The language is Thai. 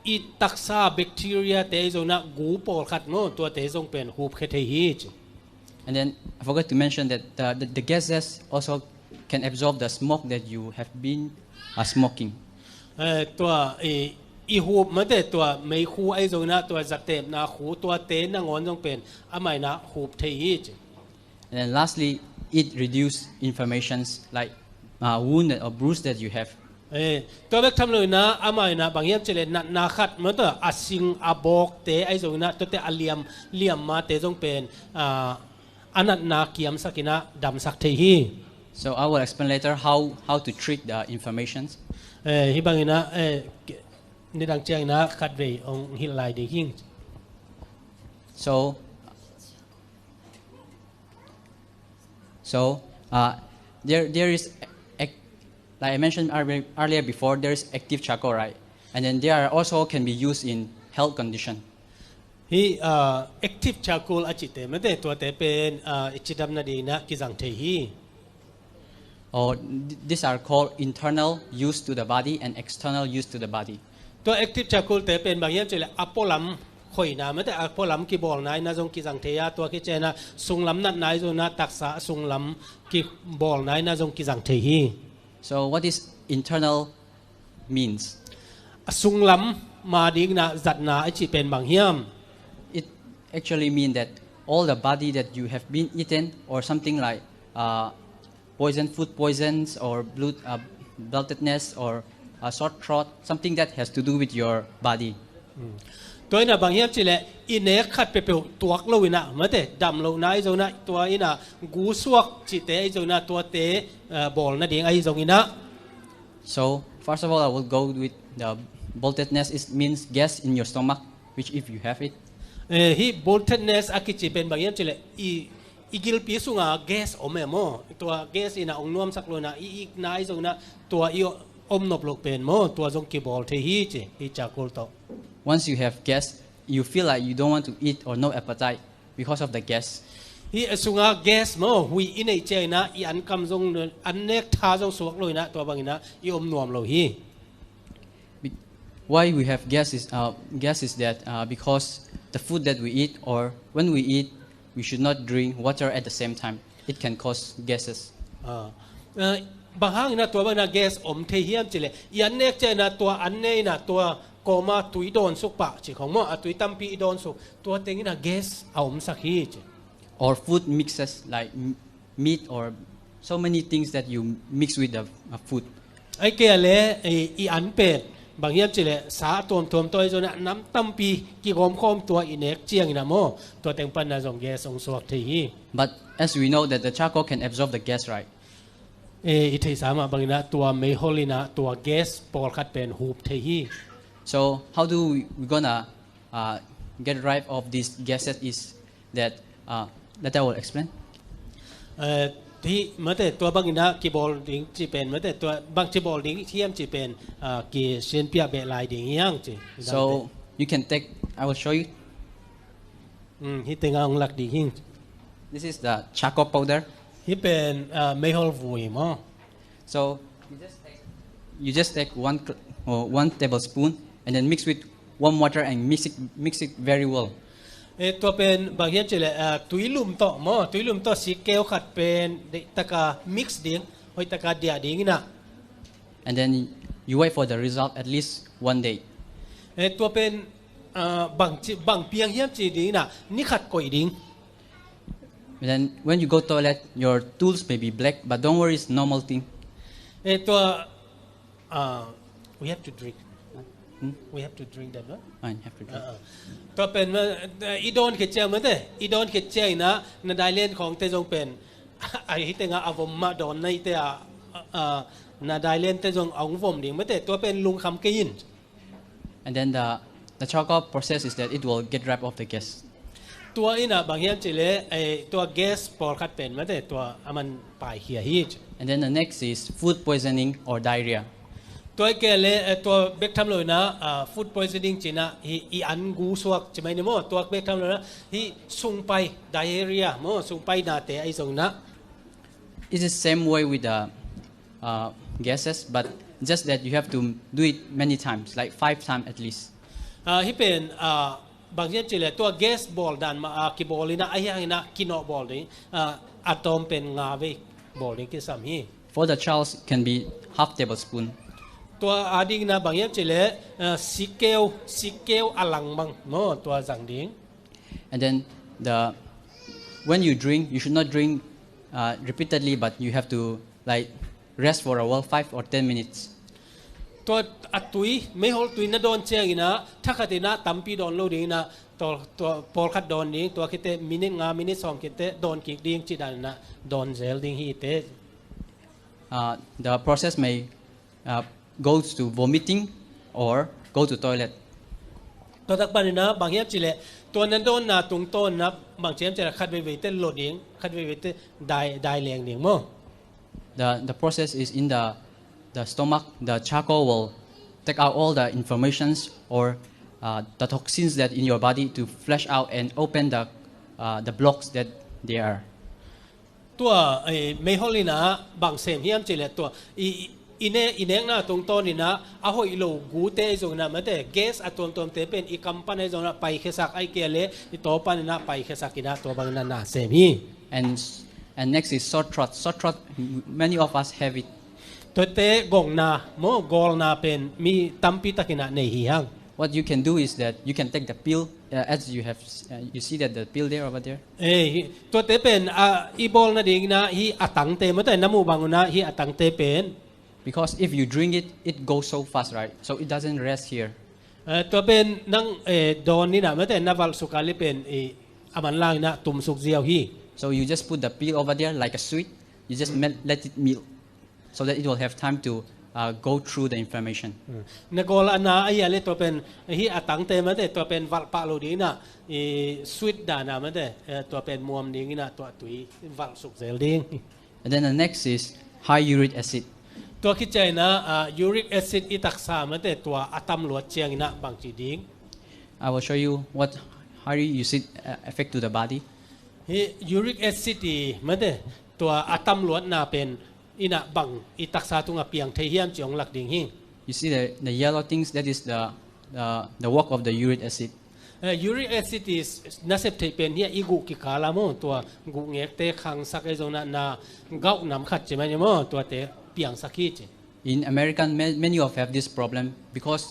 อีตักซาแบคทีเรียเตะจงนะกูปอลขัดงอตัวเตะจงเป็นหูเพทฮีจ And then I forgot to mention that the gases also can absorb the smoke that you have been smoking. ตัวอีหูมันแต่ตัวไม่หูไอจงนะตัวจักเต็มนะหูตัวเตะนะงอนจงเป็นอะไม่นะหูเพทฮีจ And then lastly, it reduce inflammations like wound or bruise that you have. ตัวเบกทำเลยนะอะไม่นะบางอย่างจะเลยนาขัดมันตัวอาซิงอาบอกเตะไอจงนะตัวเตะเลียมมาเตะจงเป็นอันนั้นนาเกียมสักนะดำสักเทฮี So I will explain later how to treat the inflammations. ฮิบังนะในดังเจียงนะขัดเรย์องฮิลไลเดหิง So there is like I mentioned earlier before, there is active charcoal, right? And then there are also can be used in health condition. ฮีactive charcoal อาจิตเตมันแต่ตัวแต่เป็นจิตดำนาดีนะกิจังเทฮี Or these are called internal use to the body and external use to the body. ตัว active charcoal แต่เป็นบางอย่างจะเลยอัปโปลัมข่อยนะมันแต่อัปโปลัมกีบอลนายนะจงกิจังเทียตัวกิเจนะสุงลำนัดนายจงนะตักษะสุงลำกีบอลนายนะจงกิจังเทฮี So what is internal means? สุงลำมาดิ้งนะจัดนาไอจิเป็นบางอย่าง It actually means that all the body that you have been eaten or something like food poisons or bloatedness or sore throat, something that has to do with your body. ตัวนี้นะบางอย่างจะเลยอินเนขัดเปเปตัวเราอินะมันแต่ดำเรานายจงนะตัวอินะกูสวกจิตเตไอจงนะตัวเตบอลนะดิ้งไอจงอินะ So first of all, I will go with the bloatedness. It means gas in your stomach, which if you have it. ฮีบอลเทนเนสอากิจิเป็นบางอย่างจะเลยอีกิลปีสุงาแก๊สอมเอโมตัวแก๊สอินะองนวมสักโลนะอีกนายจงนะตัวอีอมนบลกเป็นโมตัวจงกีบอลเทฮีเจฮีจากโกลโต Once you have gas, you feel like you don't want to eat or no appetite because of the gas. ฮีสุงาแก๊สโมหุยอินเอเจนะอีอันคำจงอันเนกทาจงสวกเลยนะตัวบางนะอีอมนวมโลฮี Why we have gas is that because the food that we eat or when we eat, we should not drink water at the same time. It can cause gases. บางครั้งนะตัวบางนะแก๊สอมเทเฮียมจิเลยอีอันเนกเจนะตัวอันเนนะตัวโกมาตุยโดนสุกปะจิของโมตุยตัมปีโดนสุกตัวเต็งนะแก๊สเอาอมสักฮีจิ Or food mixes like meat or so many things that you mix with the food. ไอ้เกล่อีอันเป็ดบางอย่างจิเลยสาตัวตัวจนน้ำตัมปีกี่กอมคอมตัวอินเนกเจียงนะโมตัวเต็งปันนะจงแก๊สองสวกเทฮี But as we know that the charcoal can absorb the gas, right? อิทธิสามบางนะตัวเมโฮลินะตัวแก๊สปอลคัดเป็นหูเทฮี So how do we gonna get rid of these gases is that I will explain. ที่เมื่อแต่ตัวบางนะกีบอลดิ้งจีเป็นเมื่อแต่ตัวบางจีบอลดิ้งเทียมจีเป็นกีเชียนเปียเบลายดิ้งย่างจี So you can take. I will show you. ฮิตเต็งอ่างหลักดิ้งหิ้ง This is the charcoal powder. ฮิเป็นไม่ฮอลฟุยมั้ง So you just take one tablespoon and then mix with warm water and mix it very well. ตัวเป็นบางอย่างจะเลยตุยลุ่มต่อมั้งตุยลุ่มต่อสีเกลขัดเป็นตะกา mix ดิ้งหอยตะกาเดียดิ้งนะ And then you wait for the result at least one day. ตัวเป็นบางเพียงเฮียมจีดิ้งนะนี่ขัดก่อยดิ้ง And then when you go toilet, your tools may be black, but don't worry, it's normal thing. ตัว we have to drink we have to drink that นะ Fine, have to drink. ตัวเป็นอีโดนเขจเจียงเหมือนเด้อีโดนเขจเจียงนะในได้เล่นของเตจงเป็นไอ้ที่เตงอาวมาโดนในเตในได้เล่นเตจงเอาวมดิ่งเหมือนเด้ตัวเป็นลุงคำกิน And then the charcoal process is that it will get rid of the gas. ตัวอีน่ะบางอย่างจิเลไอตัวแก๊สปอลคัดเป็นเหมือนเด้ตัวมันปลายเหี่ยฮีจ And then the next is food poisoning or diarrhea. ตัวเกลตัวเบกทำเลยนะฟู้ดพอยซ์ดิ้งจีนะอีอันกูสวกจะไม่เนี่ยมั้งตัวเบกทำเลยนะที่ส่งไปไดอาเรียมั้งส่งไปนาเตไอส่งนะ It's the same way with the gases, but just that you have to do it many times, like 5 times at least. ที่เป็นบางเช่นจิเลตัว gas ball ดันมากีบอลนี่นะไอ้ยังนะกินอบอลนี่อะตอมเป็นงาเวบอลนี่คือสามี For the child can be half tablespoon. ตัวอาดิงนะบางอย่างจิเลสิเกลอลังบังโน่ตัวจังดิง And then when you drink, you should not drink repeatedly, but you have to like rest for a while, 5 or 10 minutes. ตัวอัตุยไม่ฮอลตุยนะโดนเชียงนะถ้าขัดนะตั้มปีโดนโลดิ้งนะตัวพอลขัดโดนดิ้งตัวคิดเตมินิมินิสองคิดเตโดนกิกดิ้งจิดันนะโดนเซลดิ้งฮีเต The process may go to vomiting or go to toilet. ตัวตักปันนะบางอย่างจิเลตัวนั้นโดนนะตรงต้นนะบางเช้มจะขัดไปเตโลดิ้งขัดไปเตได้แรงดิ้งมั้ง The process is in the stomach. The charcoal will take out all the informations or the toxins that in your body to flush out and open the blocks that they are. ตัวไม่ฮอลลีนะบางเซมเฮียมจิเลตัวอินเน่นะตรงต้นนี่นะอาหอยโลกูเตจงนะมันแต่แก๊สอะตอมเตเป็นอีกัมปันจงนะไปเคสักไอเกลเลอีโตปันนะไปเคสักกินะตัวบางนั้นนะเซมฮี And next is sore throat. Sore throat, many of us have it. ตัวเตกงนาโมกอลนาเป็นมีตัมปิตะกินะในหิฮัง What you can do is that you can take the pill as you have. You see that the pill there over there. ตัวเตเป็นอีบอลนะดิงนะฮีอัตังเตมันแต่น้ำมูบังนะฮีอัตังเตเป็น Because if you drink it, it goes so fast, right? So it doesn't rest here. ตัวเป็นนั่งโดนนี่นะมันแต่นาวัลสุกาลิเป็นอามันล่างนะตุ่มสุกเจียวฮี So you just put the pill over there like a sweet. You just let it melt, so that it will have time to go through the inflammation. นกอลนาไอ้ยันเลยตัวเป็นฮีอัตังเตมันแต่ตัวเป็นวัลปะโลดีนะสวิตดานะมันแต่ตัวเป็นมวมดิ้งนะตัวตุยวัลสุกเซลดิ้ง And then the next is high uric acid. ตัวคิดใจนะยูริกแอซิดอิตักซามันแต่ตัวอะตัมหลวดเจียงนะบางจีดิ้ง I will show you what high uric acid affect to the body. ยูริกแอซิดมันแต่ตัวอะตัมหลวดน่าเป็นอินะบังอิตักซาตุงเปียงเทียมจียงหลักดิ้งหิง You see the yellow things, that is the work of the uric acid. Uric acid is น่าเสพติดเป็นเฮียอีกุกิกาลามอตัวกุเงกเตะขังสักไอโซนานาเกาหนำขัดใช่ไหมเนี่ยมอตัวเตะเปียงสักขี้ In America, many of have this problem because